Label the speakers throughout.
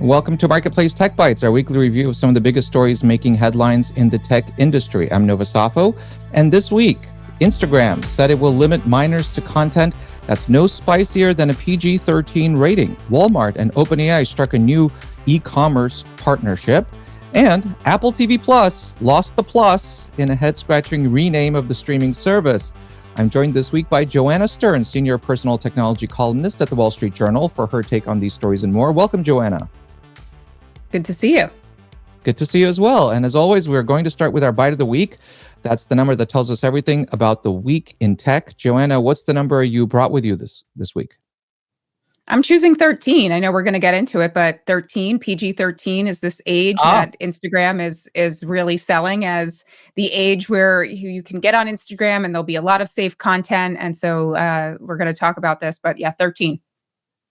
Speaker 1: Welcome to Marketplace Tech Bytes, our weekly review of some of the biggest stories making headlines in the tech industry. I'm Safo, and this week, Instagram said it will limit minors to content that's no spicier than a PG-13 rating. Walmart and OpenAI struck a new e-commerce partnership, and Apple TV Plus lost the plus in a head-scratching rename of the streaming service. I'm joined this week by Joanna Stern, senior personal technology columnist at the Wall Street Journal, for her take on these stories and more. Welcome, Joanna.
Speaker 2: Good to see you.
Speaker 1: Good to see you as well. And as always, we're going to start with our bite of the week. That's the number that tells us everything about the week in tech. Joanna, what's the number you brought with you this week?
Speaker 2: I'm choosing 13. I know we're going to get into it, but 13, PG-13 is this age that Instagram is really selling as the age where you can get on Instagram and there'll be a lot of safe content. And so we're going to talk about this, but yeah, 13.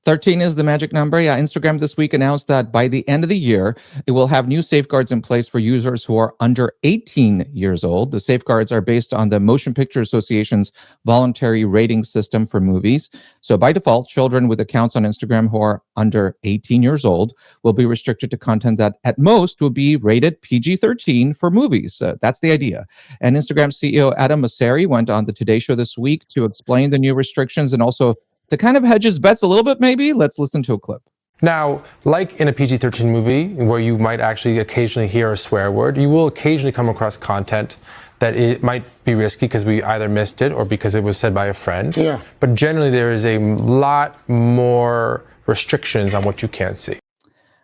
Speaker 1: 13 is the magic number. Yeah, Instagram this week announced that by the end of the year, it will have new safeguards in place for users who are under 18 years old. The safeguards are based on the Motion Picture Association's voluntary rating system for movies. So by default, children with accounts on Instagram who are under 18 years old will be restricted to content that at most will be rated PG-13 for movies. That's the idea. And Instagram CEO Adam Mosseri went on the Today Show this week to explain the new restrictions and also to kind of hedge his bets a little bit, maybe. Let's listen to a clip.
Speaker 3: Now, like in a PG-13 movie, where you might actually occasionally hear a swear word, you will occasionally come across content that it might be risky because we either missed it or because it was said by a friend. Yeah. But generally, there is a lot more restrictions on what you can see.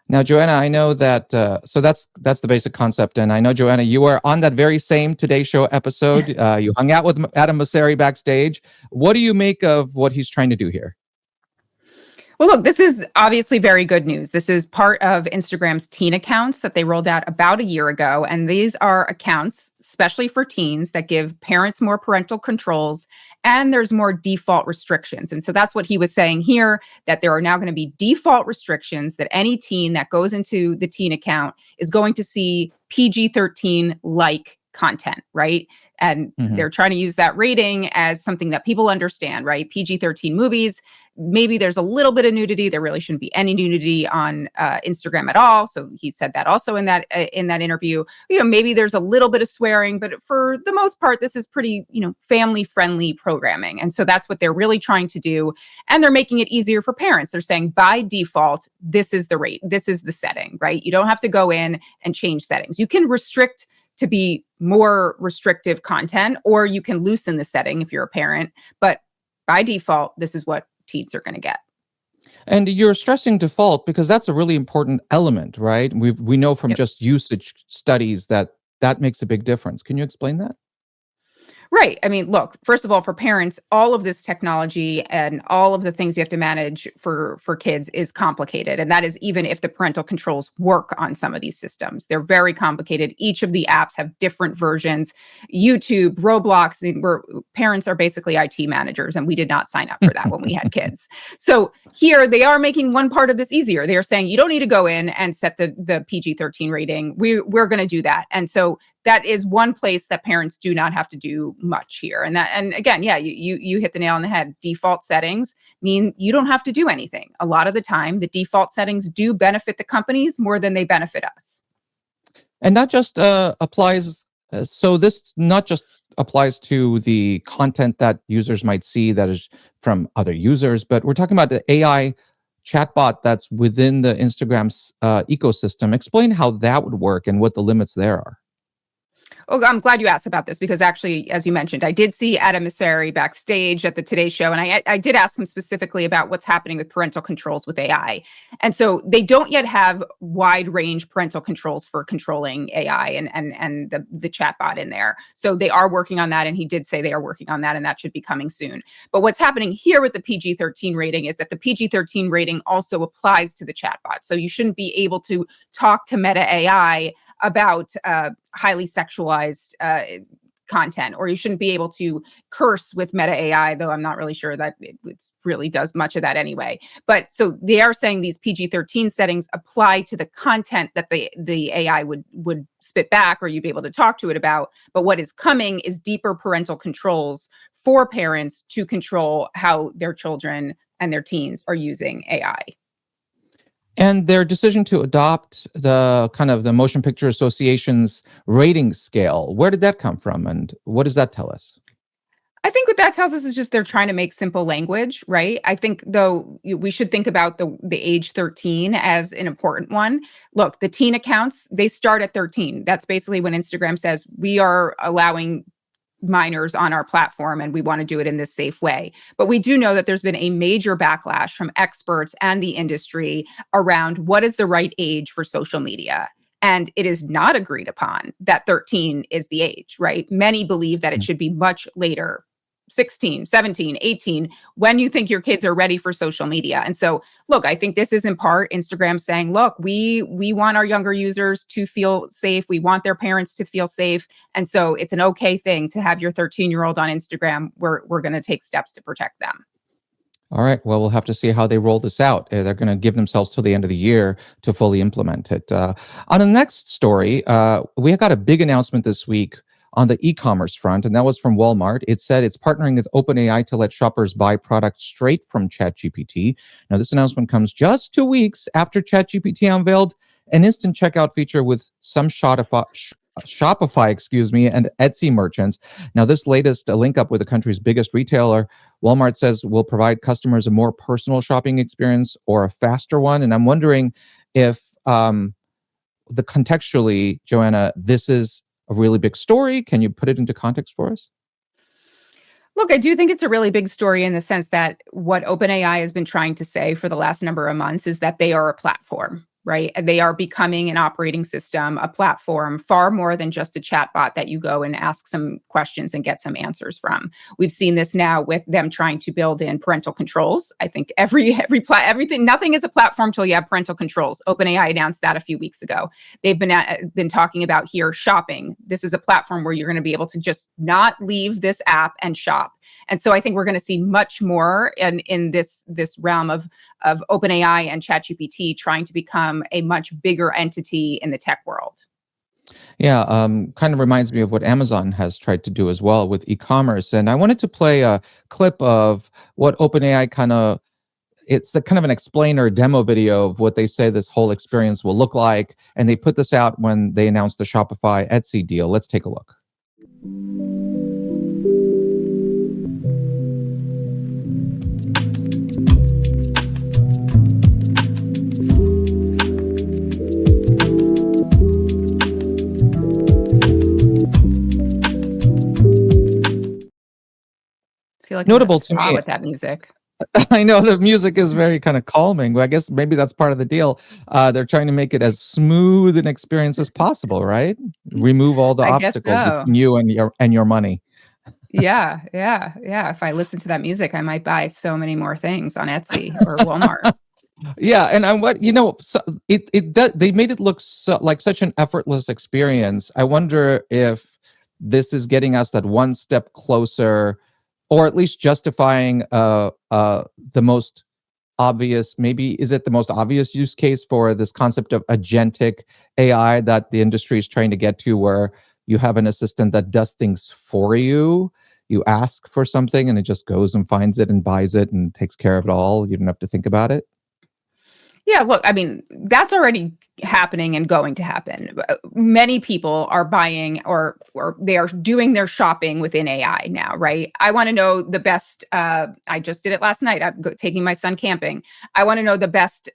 Speaker 1: Now, Joanna, I know that, so that's the basic concept. And I know, Joanna, you were on that very same Today Show episode. You hung out with Adam Mosseri backstage. What do you make of what he's trying to do here?
Speaker 2: Well, look, this is obviously very good news. This is part of Instagram's teen accounts that they rolled out about a year ago. And these are accounts, especially for teens, that give parents more parental controls and there's more default restrictions. And so that's what he was saying here, that there are now going to be default restrictions that any teen that goes into the teen account is going to see PG-13 like content, right? And they're trying to use that rating as something that people understand, right? PG-13 movies, maybe there's a little bit of nudity. There really shouldn't be any nudity on Instagram at all. So he said that also in that interview. You know, maybe there's a little bit of swearing, but for the most part, this is pretty, family-friendly programming. And so that's what they're really trying to do. And they're making it easier for parents. They're saying by default, this is the rate, this is the setting, right? You don't have to go in and change settings. You can restrict to be more restrictive content, or you can loosen the setting if you're a parent. But by default, this is what teens are going to get.
Speaker 1: And you're stressing default because that's a really important element, right? We know from just usage studies that makes a big difference. Can you explain that?
Speaker 2: Right. I mean, look, first of all, for parents, all of this technology and all of the things you have to manage for kids is complicated. And that is even if the parental controls work on some of these systems. They're very complicated. Each of the apps have different versions. YouTube, Roblox, where parents are basically IT managers, and we did not sign up for that when we had kids. So here they are making one part of this easier. They are saying you don't need to go in and set the PG-13 rating. We're going to do that. And so that is one place that parents do not have to do much here. And again, yeah, you hit the nail on the head. Default settings mean you don't have to do anything. A lot of the time, the default settings do benefit the companies more than they benefit us.
Speaker 1: And that just applies. So this not just applies to the content that users might see that is from other users, but we're talking about the AI chatbot that's within the Instagram's ecosystem. Explain how that would work and what the limits there are.
Speaker 2: Oh, I'm glad you asked about this because actually, as you mentioned, I did see Adam Mosseri backstage at the Today Show, and I did ask him specifically about what's happening with parental controls with AI. And so they don't yet have wide range parental controls for controlling AI and the chatbot in there. So they are working on that, and he did say they are working on that, and that should be coming soon. But what's happening here with the PG-13 rating is that the PG-13 rating also applies to the chatbot. So you shouldn't be able to talk to Meta AI about highly sexualized content, or you shouldn't be able to curse with Meta AI, though I'm not really sure that it really does much of that anyway. But so they are saying these PG-13 settings apply to the content that the AI would spit back, or you'd be able to talk to it about. But what is coming is deeper parental controls for parents to control how their children and their teens are using AI.
Speaker 1: And their decision to adopt the kind of the Motion Picture Association's rating scale, where did that come from? And what does that tell us?
Speaker 2: I think what that tells us is just they're trying to make simple language, right? I think, though, we should think about the age 13 as an important one. Look, the teen accounts, they start at 13. That's basically when Instagram says we are allowing minors on our platform and we want to do it in this safe way. But we do know that there's been a major backlash from experts and the industry around what is the right age for social media. And it is not agreed upon that 13 is the age, right? Many believe that it should be much later, 16, 17, 18, when you think your kids are ready for social media. And so, look, I think this is in part Instagram saying, look, we want our younger users to feel safe. We want their parents to feel safe. And so it's an okay thing to have your 13-year-old on Instagram. We're going to take steps to protect them.
Speaker 1: All right. Well, we'll have to see how they roll this out. They're going to give themselves till the end of the year to fully implement it. On the next story, we got a big announcement this week on the e-commerce front, and that was from Walmart. It said it's partnering with OpenAI to let shoppers buy products straight from ChatGPT. Now, this announcement comes just 2 weeks after ChatGPT unveiled an instant checkout feature with some Shopify, and Etsy merchants. Now, this latest link up with the country's biggest retailer, Walmart says, will provide customers a more personal shopping experience or a faster one. And I'm wondering if contextually, Joanna, this is a really big story. Can you put it into context for us?
Speaker 2: Look, I do think it's a really big story in the sense that what OpenAI has been trying to say for the last number of months is that they are a platform, right? They are becoming an operating system, a platform, far more than just a chatbot that you go and ask some questions and get some answers from. We've seen this now with them trying to build in parental controls. I think everything, nothing is a platform till you have parental controls. OpenAI announced that a few weeks ago. They've been talking about here shopping. This is a platform where you're going to be able to just not leave this app and shop. And so I think we're going to see much more in this realm of OpenAI and ChatGPT trying to become a much bigger entity in the tech world.
Speaker 1: Yeah, kind of reminds me of what Amazon has tried to do as well with e-commerce. And I wanted to play a clip of what OpenAI it's kind of an explainer demo video of what they say this whole experience will look like. And they put this out when they announced the Shopify Etsy deal. Let's take a look.
Speaker 2: I feel like
Speaker 1: Notable to me
Speaker 2: with that music.
Speaker 1: I know the music is very kind of calming, but I guess maybe that's part of the deal. They're trying to make it as smooth an experience as possible, right? Remove all the
Speaker 2: I guess
Speaker 1: obstacles
Speaker 2: so.
Speaker 1: between you and your money.
Speaker 2: Yeah. If I listen to that music, I might buy so many more things on Etsy or Walmart.
Speaker 1: Yeah, and they made it look like such an effortless experience. I wonder if this is getting us that one step closer, or at least justifying the most obvious, maybe is it the most obvious use case for this concept of agentic AI that the industry is trying to get to, where you have an assistant that does things for you. You ask for something and it just goes and finds it and buys it and takes care of it all. You don't have to think about it.
Speaker 2: Yeah, look, I mean, that's already happening and going to happen. Many people are buying or they are doing their shopping within AI now, right? I want to know the best. I just did it last night. I'm taking my son camping. I want to know the best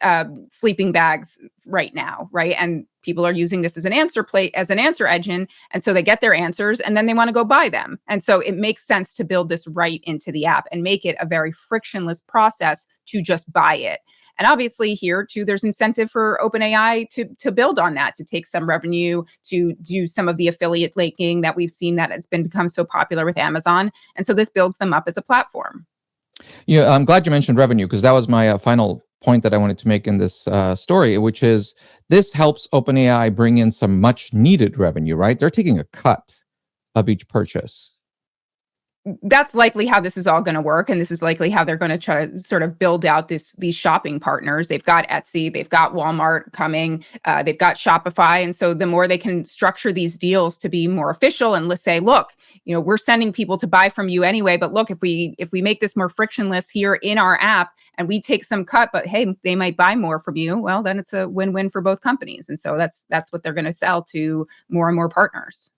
Speaker 2: sleeping bags right now, right? And people are using this as an answer engine, and so they get their answers and then they want to go buy them. And so it makes sense to build this right into the app and make it a very frictionless process to just buy it. And obviously here too, there's incentive for OpenAI to build on that, to take some revenue, to do some of the affiliate linking that we've seen that has become so popular with Amazon. And so this builds them up as a platform.
Speaker 1: Yeah, I'm glad you mentioned revenue, because that was my final point that I wanted to make in this story, which is this helps OpenAI bring in some much needed revenue, right? They're taking a cut of each purchase.
Speaker 2: that's likely how this is all going to work. And this is likely how they're going to try to sort of build out these shopping partners. They've got Etsy, they've got Walmart coming, they've got Shopify. And so the more they can structure these deals to be more official and let's say, look, we're sending people to buy from you anyway, but look, if we make this more frictionless here in our app and we take some cut, but hey, they might buy more from you, well, then it's a win-win for both companies. And so that's what they're going to sell to more and more partners.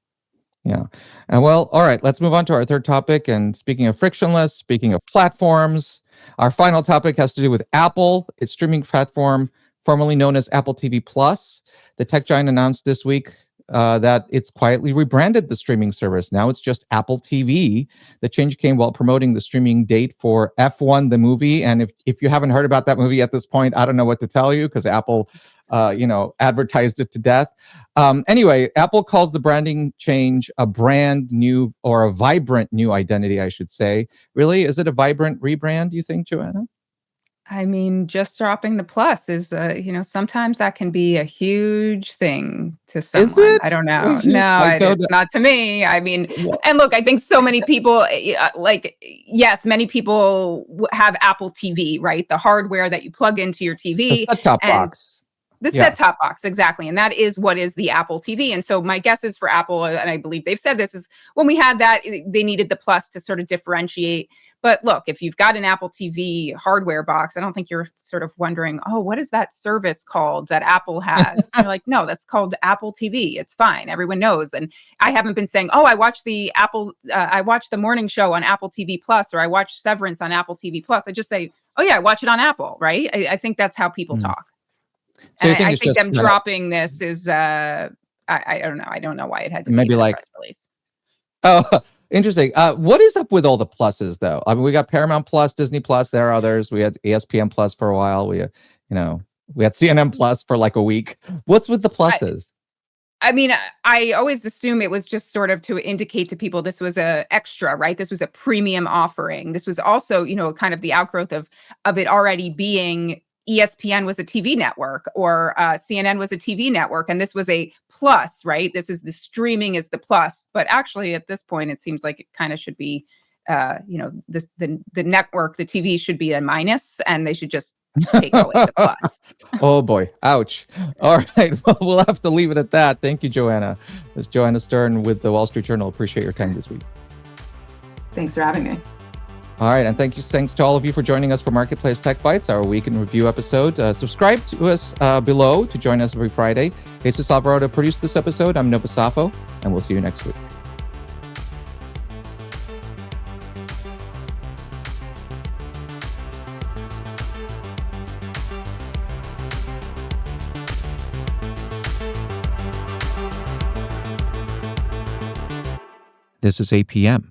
Speaker 1: Yeah. And well, all right, let's move on to our third topic. And speaking of frictionless, speaking of platforms, our final topic has to do with Apple, its streaming platform, formerly known as Apple TV Plus. The tech giant announced this week that it's quietly rebranded the streaming service. Now it's just Apple TV. The change came while promoting the streaming date for F1, the movie. And if you haven't heard about that movie at this point, I don't know what to tell you because Apple advertised it to death. Anyway, Apple calls the branding change a brand new or a vibrant new identity, I should say. Really? Is it a vibrant rebrand, you think, Joanna?
Speaker 2: I mean, just dropping the plus is, sometimes that can be a huge thing to someone.
Speaker 1: Is it?
Speaker 2: I don't know. No, it's not to me. I mean, and look, I think so many people, yes, many people have Apple TV, right? The hardware that you plug into your TV.
Speaker 1: The set-top box.
Speaker 2: The set-top box, exactly. And that is what is the Apple TV. And so my guess is for Apple, and I believe they've said this, is when we had that, they needed the plus to sort of differentiate. But look, if you've got an Apple TV hardware box, I don't think you're sort of wondering, oh, what is that service called that Apple has? You're like, no, that's called Apple TV. It's fine. Everyone knows. And I haven't been saying, oh, I watched the morning show on Apple TV Plus, or I watched Severance on Apple TV Plus. I just say, oh yeah, I watch it on Apple, right? I think that's how people talk. So and I think them dropping this is, I don't know. I don't know why it had to
Speaker 1: maybe
Speaker 2: be
Speaker 1: like
Speaker 2: a press release.
Speaker 1: Oh, interesting. What is up with all the pluses, though? I mean, we got Paramount Plus, Disney Plus. There are others. We had ESPN Plus for a while. We had CNN Plus for like a week. What's with the pluses?
Speaker 2: I mean, I always assume it was just sort of to indicate to people this was a extra, right? This was a premium offering. This was also, kind of the outgrowth of it already being ESPN was a TV network or CNN was a TV network. And this was a plus, right? This is the streaming is the plus. But actually, at this point, it seems like it kind of should be, the network, the TV should be a minus, and they should just take away the plus.
Speaker 1: Oh, boy. Ouch. All right. Well, we'll have to leave it at that. Thank you, Joanna. It's Joanna Stern with the Wall Street Journal. Appreciate your time this week.
Speaker 2: Thanks for having me.
Speaker 1: All right, and thanks to all of you for joining us for Marketplace Tech Bytes, our week in review episode. Subscribe to us below to join us every Friday. Jesus Alvarado produced this episode. I'm Nova Safo, and we'll see you next week. This is APM.